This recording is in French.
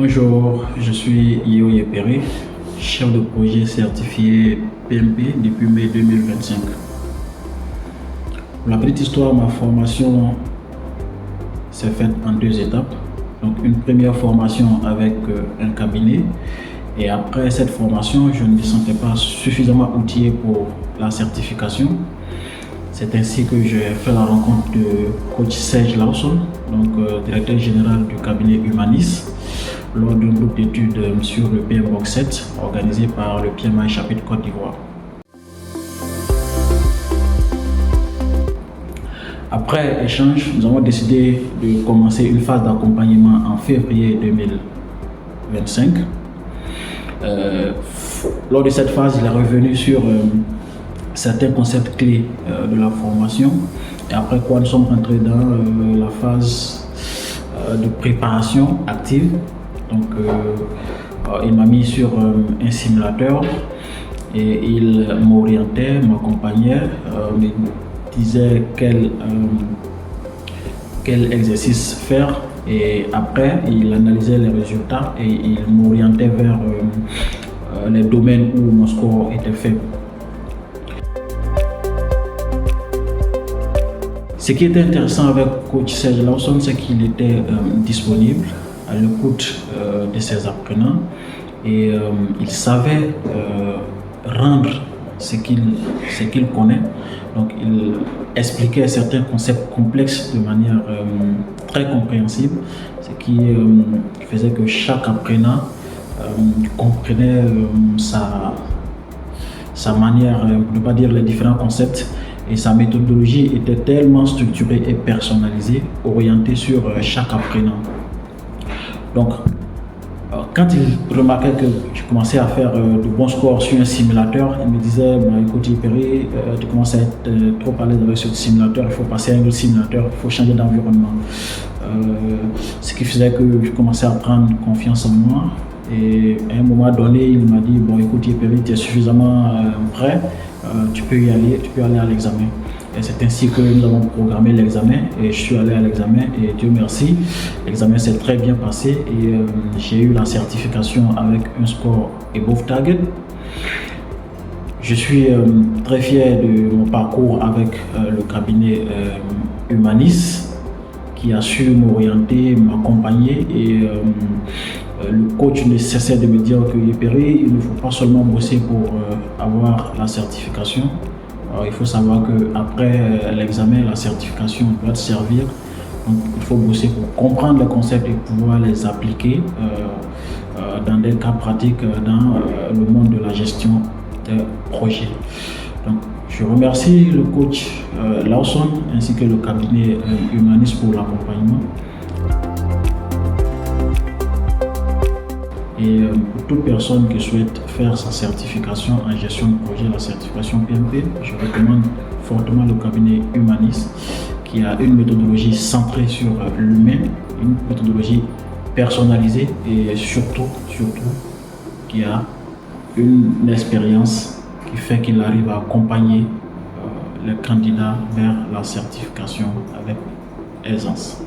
Bonjour, je suis Iyo Yeperi, chef de projet certifié PMP depuis mai 2025. Pour la petite histoire, ma formation s'est faite en deux étapes. Donc une première formation avec un cabinet, et après cette formation, je ne me sentais pas suffisamment outillé pour la certification. C'est ainsi que j'ai fait la rencontre de coach Serge Lawson, donc directeur général du cabinet Humanis, lors d'un groupe d'études sur le PMBOK 7 organisé par le PMI chapitre Côte d'Ivoire. Après échange, nous avons décidé de commencer une phase d'accompagnement en février 2025. Lors de cette phase, il est revenu sur certains concepts clés de la formation, et après quoi nous sommes rentrés dans la phase de préparation active. Donc il m'a mis sur un simulateur et il m'orientait, m'accompagnait, me disait quel exercice faire, et après il analysait les résultats et il m'orientait vers les domaines où mon score était faible. Ce qui était intéressant avec coach Serge Lawson, c'est qu'il était disponible, à l'écoute de ses apprenants, et il savait rendre ce qu'il connaît. Donc il expliquait certains concepts complexes de manière très compréhensible, ce qui faisait que chaque apprenant comprenait sa manière, de ne pas dire les différents concepts, et sa méthodologie était tellement structurée et personnalisée, orientée sur chaque apprenant. Donc, quand il remarquait que je commençais à faire de bons scores sur un simulateur, il me disait écoute Yeperi, tu commences à être trop à l'aise avec ce simulateur, il faut passer à un autre simulateur, il faut changer d'environnement. Ce qui faisait que je commençais à prendre confiance en moi, et à un moment donné, il m'a dit écoute Yeperi, tu es suffisamment prêt, tu peux y aller, tu peux aller à l'examen. Et c'est ainsi que nous avons programmé l'examen, et je suis allé à l'examen, et Dieu merci, l'examen s'est très bien passé, et j'ai eu la certification avec un score above target. Je suis très fier de mon parcours avec le cabinet Humanis, qui a su m'orienter, m'accompagner, et le coach ne cessait de me dire que Yeperi, il ne faut pas seulement bosser pour avoir la certification. Alors, il faut savoir qu'après l'examen, la certification doit te servir. Donc, il faut bosser pour comprendre les concepts et pouvoir les appliquer dans des cas pratiques dans le monde de la gestion des projets. Donc, je remercie le coach Lawson ainsi que le cabinet Humanis pour l'accompagnement. Et pour toute personne qui souhaite faire sa certification en gestion de projet, la certification PMP, je recommande fortement le cabinet Humanis, qui a une méthodologie centrée sur l'humain, une méthodologie personnalisée, et surtout qui a une expérience qui fait qu'il arrive à accompagner les candidats vers la certification avec aisance.